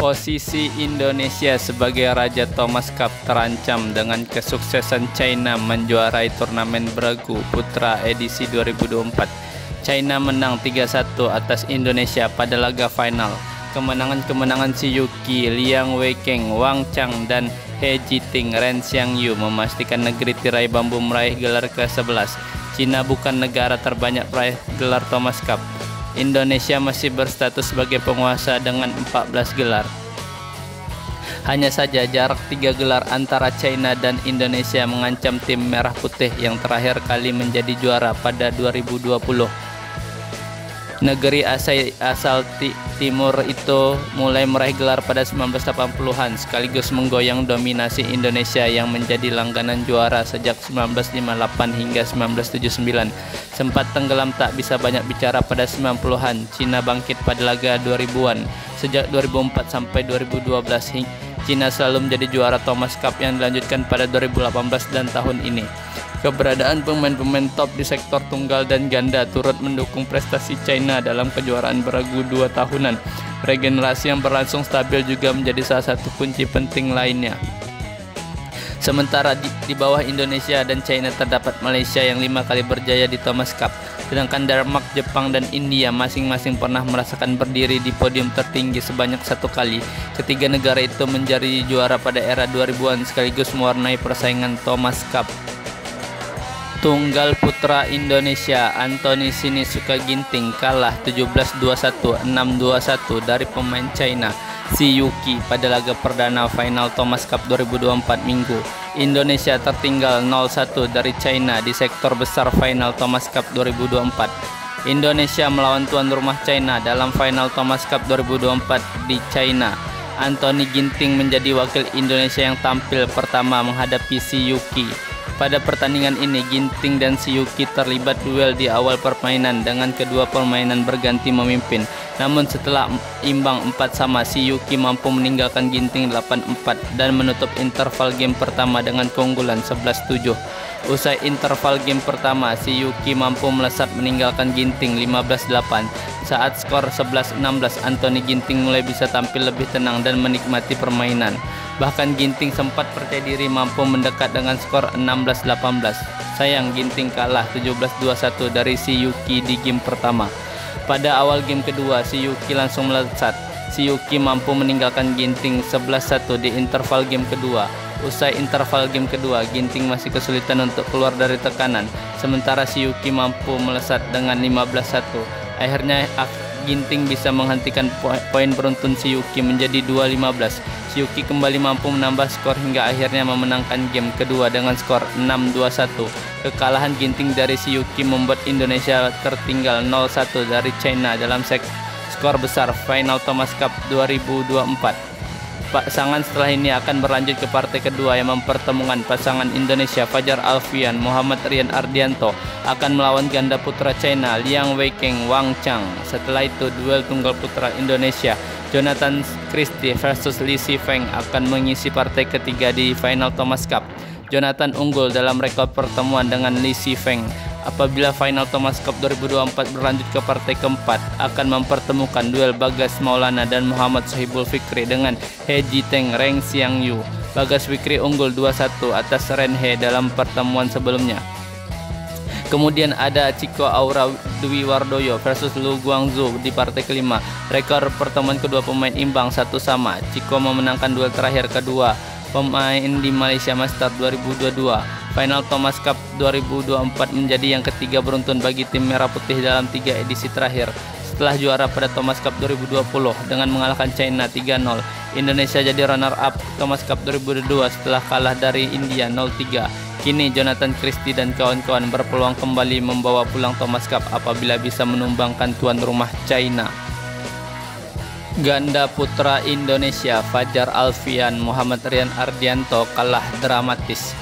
Posisi Indonesia sebagai Raja Thomas Cup terancam dengan kesuksesan China menjuarai turnamen beregu putra edisi 2024. China menang 3-1 atas Indonesia pada laga final. Kemenangan-kemenangan Xi Yuqi, Liang Weikeng, Wang Chang, dan He Jiting, Ren Xiangyu memastikan negeri tirai bambu meraih gelar ke-11. Cina bukan negara terbanyak meraih gelar Thomas Cup. Indonesia masih berstatus sebagai penguasa dengan 14 gelar. Hanya saja jarak 3 gelar antara China dan Indonesia mengancam tim Merah Putih yang terakhir kali menjadi juara pada 2020. Negeri asal timur itu mulai meraih gelar pada 1980-an sekaligus menggoyang dominasi Indonesia yang menjadi langganan juara sejak 1958 hingga 1979. Sempat tenggelam tak bisa banyak bicara pada 90-an, Cina bangkit pada laga 2000-an. Sejak 2004 sampai 2012, Cina selalu menjadi juara Thomas Cup yang dilanjutkan pada 2018 dan tahun ini. Keberadaan pemain-pemain top di sektor tunggal dan ganda turut mendukung prestasi China dalam kejuaraan beregu 2 tahunan. Regenerasi yang berlangsung stabil juga menjadi salah satu kunci penting lainnya. Sementara di bawah Indonesia dan China terdapat Malaysia yang 5 kali berjaya di Thomas Cup. Sedangkan Denmark, Jepang, dan India masing-masing pernah merasakan berdiri di podium tertinggi sebanyak 1 kali. Ketiga negara itu menjadi juara pada era 2000-an sekaligus mewarnai persaingan Thomas Cup. Tunggal putra Indonesia Anthony Sinisuka Ginting kalah 17-21, 6-21 dari pemain China Xi Yuqi pada laga perdana final Thomas Cup 2024 Minggu. Indonesia tertinggal 0-1 dari China di sektor besar final Thomas Cup 2024. Indonesia melawan tuan rumah China dalam final Thomas Cup 2024 di China. Anthony Ginting menjadi wakil Indonesia yang tampil pertama menghadapi Xi Yuqi. Pada pertandingan ini, Ginting dan Xi Yuqi terlibat duel di awal permainan dengan kedua permainan berganti memimpin. Namun setelah imbang 4-sama, Xi Yuqi mampu meninggalkan Ginting 8-4 dan menutup interval game pertama dengan keunggulan 11-7. Usai interval game pertama, Xi Yuqi mampu melesat meninggalkan Ginting 15-8. Saat skor 11-16, Anthony Ginting mulai bisa tampil lebih tenang dan menikmati permainan. Bahkan Ginting sempat percaya diri mampu mendekat dengan skor 16-18. Sayang Ginting kalah 17-21 dari Xi Yuqi di game pertama. Pada awal game kedua, Xi Yuqi langsung melesat. Xi Yuqi mampu meninggalkan Ginting 11-1 di interval game kedua. Usai interval game kedua, Ginting masih kesulitan untuk keluar dari tekanan. Sementara Xi Yuqi mampu melesat dengan 15-1. Akhirnya Ginting bisa menghentikan poin beruntun Xi Yuqi menjadi 2-15. Xi Yuqi kembali mampu menambah skor hingga akhirnya memenangkan game kedua dengan skor 6-21. Kekalahan Ginting dari Xi Yuqi membuat Indonesia tertinggal 0-1 dari China dalam skor besar final Thomas Cup 2024. Pasangan setelah ini akan berlanjut ke partai kedua yang mempertemukan pasangan Indonesia Fajar Alfian, Muhammad Rian Ardianto akan melawan ganda putra China Liang Weikeng, Wang Chang. Setelah itu duel tunggal putra Indonesia Jonathan Christie versus Li Sifeng akan mengisi partai ketiga di final Thomas Cup. Jonathan unggul dalam rekor pertemuan dengan Li Sifeng. Apabila final Thomas Cup 2024 berlanjut ke partai keempat, akan mempertemukan duel Bagas Maulana dan Muhammad Sohibul Fikri dengan He Jiting, Ren Xiangyu. Bagas Fikri unggul 2-1 atas Ren He dalam pertemuan sebelumnya. Kemudian ada Chico Aura Dwi Wardoyo versus Lu Guangzhou di partai kelima. Rekor pertemuan kedua pemain imbang 1-sama. Chico memenangkan duel terakhir kedua pemain di Malaysia Masters 2022. Final Thomas Cup 2024 menjadi yang ketiga beruntun bagi tim Merah Putih dalam 3 edisi terakhir. Setelah juara pada Thomas Cup 2020 dengan mengalahkan China 3-0, Indonesia jadi runner-up Thomas Cup 2022 setelah kalah dari India 0-3. Kini Jonathan Christie dan kawan-kawan berpeluang kembali membawa pulang Thomas Cup apabila bisa menumbangkan tuan rumah China. Ganda putra Indonesia Fajar Alfian, Muhammad Rian Ardianto kalah dramatis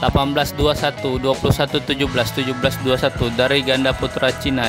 18-21, 21-17, 17-21 dari ganda putra Cina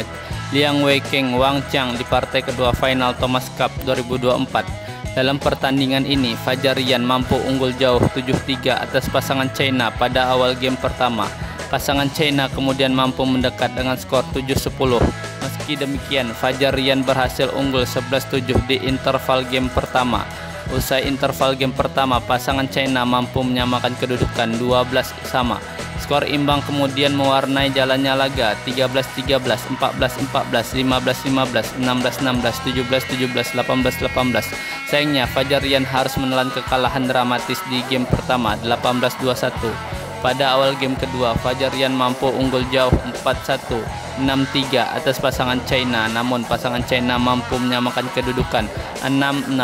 Liang Weikeng, Wang Chang di partai kedua final Thomas Cup 2024. Dalam pertandingan ini, Fajar Rian mampu unggul jauh 7-3 atas pasangan China pada awal game pertama. Pasangan China kemudian mampu mendekat dengan skor 7-10. Meski demikian, Fajar Rian berhasil unggul 11-7 di interval game pertama. Usai interval game pertama, pasangan China mampu menyamakan kedudukan 12 sama. Skor imbang kemudian mewarnai jalannya laga 13-13, 14-14, 15-15, 16-16, 17-17, 18-18. Sayangnya Fajar Rian harus menelan kekalahan dramatis di game pertama 18-21. Pada awal game kedua, Fajar Rian mampu unggul jauh 4-1, 6-3 atas pasangan China, namun pasangan China mampu menyamakan kedudukan 6-6.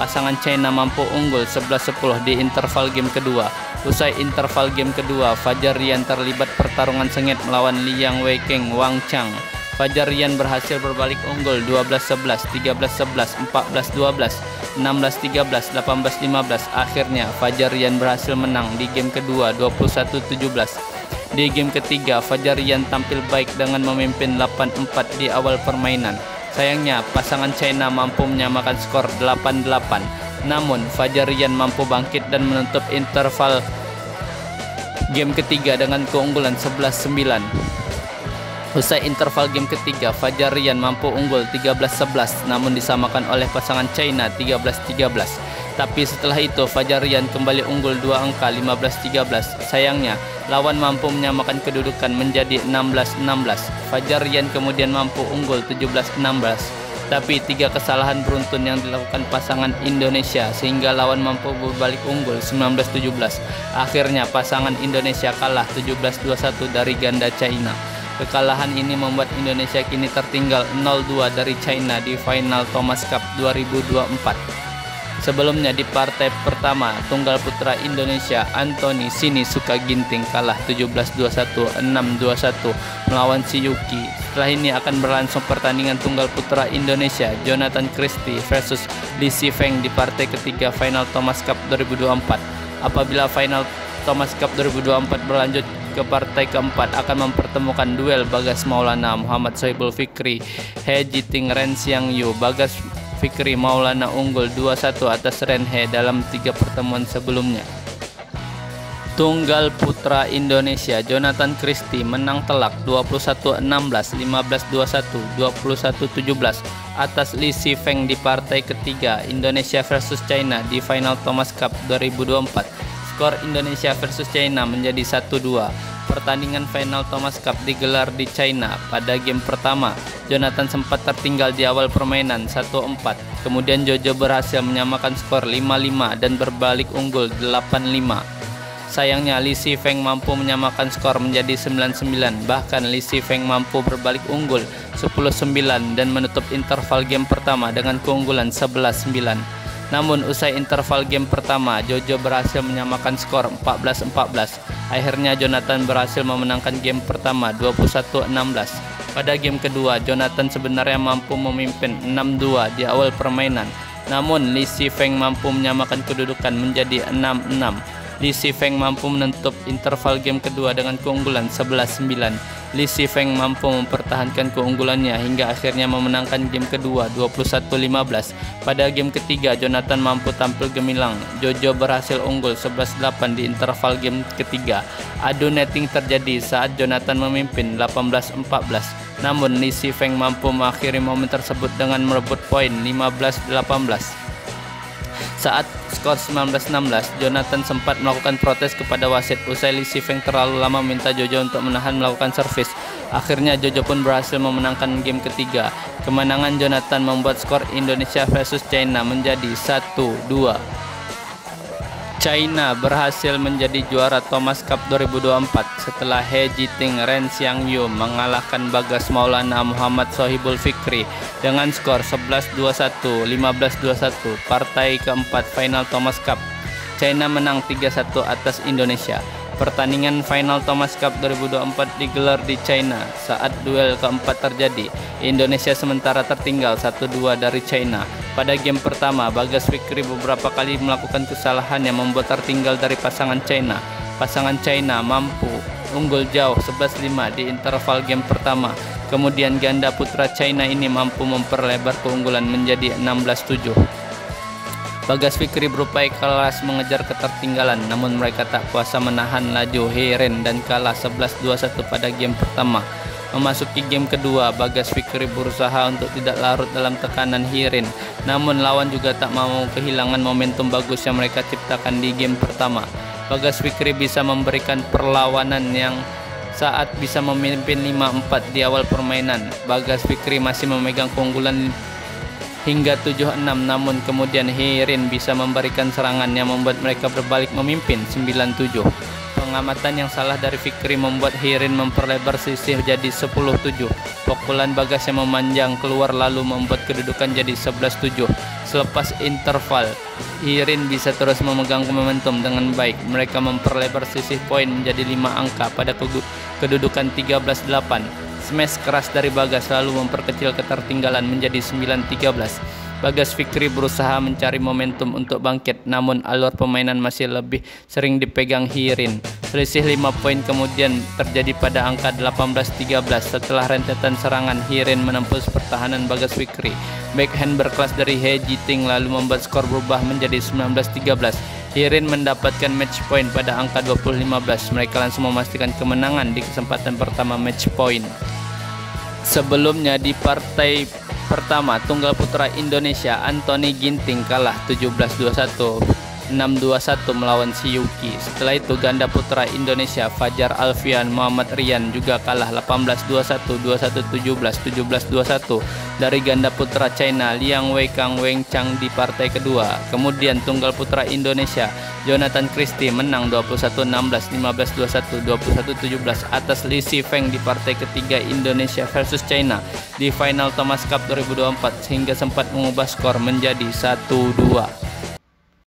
Pasangan China mampu unggul 11-10 di interval game kedua. Usai interval game kedua, Fajar Rian terlibat pertarungan sengit melawan Liang Weikeng Wang Chang. Fajar Rian berhasil berbalik unggul 12-11, 13-11, 14-12, 16-13, 18-15. Akhirnya Fajar Rian berhasil menang di game kedua 21-17. Di game ketiga, Fajar Rian tampil baik dengan memimpin 8-4 di awal permainan. Sayangnya pasangan China mampu menyamakan skor 8-8. Namun Fajar Rian mampu bangkit dan menutup interval game ketiga dengan keunggulan 11-9. Usai interval game ketiga, Fajar Rian mampu unggul 13-11 namun disamakan oleh pasangan China 13-13. Tapi setelah itu Fajar Rian kembali unggul 2 angka 15-13. Sayangnya lawan mampu menyamakan kedudukan menjadi 16-16. Fajar Rian kemudian mampu unggul 17-16. Tapi 3 kesalahan beruntun yang dilakukan pasangan Indonesia sehingga lawan mampu berbalik unggul 19-17. Akhirnya pasangan Indonesia kalah 17-21 dari ganda China. Kekalahan ini membuat Indonesia kini tertinggal 0-2 dari China di final Thomas Cup 2024. Sebelumnya di partai pertama, tunggal putra Indonesia Anthony Sinisuka Ginting kalah 17-21, 6-21 melawan Si Yuki. Setelah ini akan berlangsung pertandingan tunggal putra Indonesia Jonathan Christie versus Li Shifeng di partai ketiga final Thomas Cup 2024. Apabila final Thomas Cup 2024 berlanjut ke partai keempat, akan mempertemukan duel Bagas Maulana Muhammad Sohibul Fikri, He Jiting Ren Xiang Yu. Bagas Fikri Maulana unggul 2-1 atas Ren He dalam 3 pertemuan sebelumnya. Tunggal putra Indonesia Jonathan Christie menang telak 21-16, 15-21, 21-17 atas Li Shifeng di partai ketiga Indonesia versus China di final Thomas Cup 2024. Skor Indonesia versus China menjadi 1-2. Pertandingan final Thomas Cup digelar di China. Pada game pertama, Jonathan sempat tertinggal di awal permainan 1-4. Kemudian Jojo berhasil menyamakan skor 5-5 dan berbalik unggul 8-5. Sayangnya Li Shifeng mampu menyamakan skor menjadi 9-9. Bahkan Li Shifeng mampu berbalik unggul 10-9 dan menutup interval game pertama dengan keunggulan 11-9. Namun usai interval game pertama, Jojo berhasil menyamakan skor 14-14. Akhirnya Jonathan berhasil memenangkan game pertama 21-16. Pada game kedua, Jonathan sebenarnya mampu memimpin 6-2 di awal permainan. Namun Li Shifeng mampu menyamakan kedudukan menjadi 6-6. Li Shifeng mampu menutup interval game kedua dengan keunggulan 11-9. Li Shifeng mampu mempertahankan keunggulannya hingga akhirnya memenangkan game kedua 21-15. Pada game ketiga, Jonathan mampu tampil gemilang. Jojo berhasil unggul 11-8 di interval game ketiga. Adu netting terjadi saat Jonathan memimpin 18-14. Namun Li Shifeng mampu mengakhiri momen tersebut dengan merebut poin 15-18. Saat skor 19-16, Jonathan sempat melakukan protes kepada wasit usai Li Shifeng terlalu lama meminta Jojo untuk menahan melakukan servis. Akhirnya Jojo pun berhasil memenangkan game ketiga. Kemenangan Jonathan membuat skor Indonesia versus China menjadi 1-2. China berhasil menjadi juara Thomas Cup 2024 setelah He Jiting Ren Xiang Yu mengalahkan Bagas Maulana Muhammad Sohibul Fikri dengan skor 11-21, 15-21 partai keempat final Thomas Cup. China menang 3-1 atas Indonesia. Pertandingan final Thomas Cup 2024 digelar di China. Saat duel keempat terjadi, Indonesia sementara tertinggal 1-2 dari China. Pada game pertama, Bagas Fikri beberapa kali melakukan kesalahan yang membuat tertinggal dari pasangan China. Pasangan China mampu unggul jauh 11-5 di interval game pertama. Kemudian ganda putra China ini mampu memperlebar keunggulan menjadi 16-7. Bagas Fikri berupaya keras mengejar ketertinggalan, namun mereka tak kuasa menahan laju He Ren dan kalah 11-21 pada game pertama. Memasuki game kedua, Bagas Fikri berusaha untuk tidak larut dalam tekanan He Ren namun lawan juga tak mau kehilangan momentum bagus yang mereka ciptakan di game pertama. Bagas Fikri bisa memberikan perlawanan yang saat bisa memimpin 5-4 di awal permainan. Bagas Fikri masih memegang keunggulan hingga 7-6, namun kemudian Hirin bisa memberikan serangan yang membuat mereka berbalik memimpin 9-7. Pengamatan yang salah dari Fikri membuat Hirin memperlebar sisih jadi 10-7. Pukulan Bagas yang memanjang keluar lalu membuat kedudukan jadi 11-7. Selepas interval, Hirin bisa terus memegang momentum dengan baik. Mereka memperlebar sisih poin menjadi 5 angka pada kedudukan 13-8. Smash keras dari Bagas lalu memperkecil ketertinggalan menjadi 9-13. Bagas Fikri berusaha mencari momentum untuk bangkit, namun alur permainan masih lebih sering dipegang Hirin. Selisih 5 poin kemudian terjadi pada angka 18-13 setelah rentetan serangan Hirin menembus pertahanan Bagas Fikri. Backhand berkelas dari He Jiting lalu membuat skor berubah menjadi 19-13. Hirin mendapatkan match point pada angka 20-15. Mereka langsung memastikan kemenangan di kesempatan pertama match point. Sebelumnya di partai pertama, tunggal putra Indonesia Anthony Ginting kalah 17-21, 6-21 melawan Si Yuki. Setelah itu ganda putra Indonesia Fajar Alfian Muhammad Rian juga kalah 18-21, 21-17, 17-21 dari ganda putra China Liang Weikang Wenchang di partai kedua. Kemudian tunggal putra Indonesia Jonathan Christie menang 21-16, 15-21, 21-17 atas Li Sifeng di partai ketiga Indonesia versus China di final Thomas Cup 2024 sehingga sempat mengubah skor menjadi 1-2.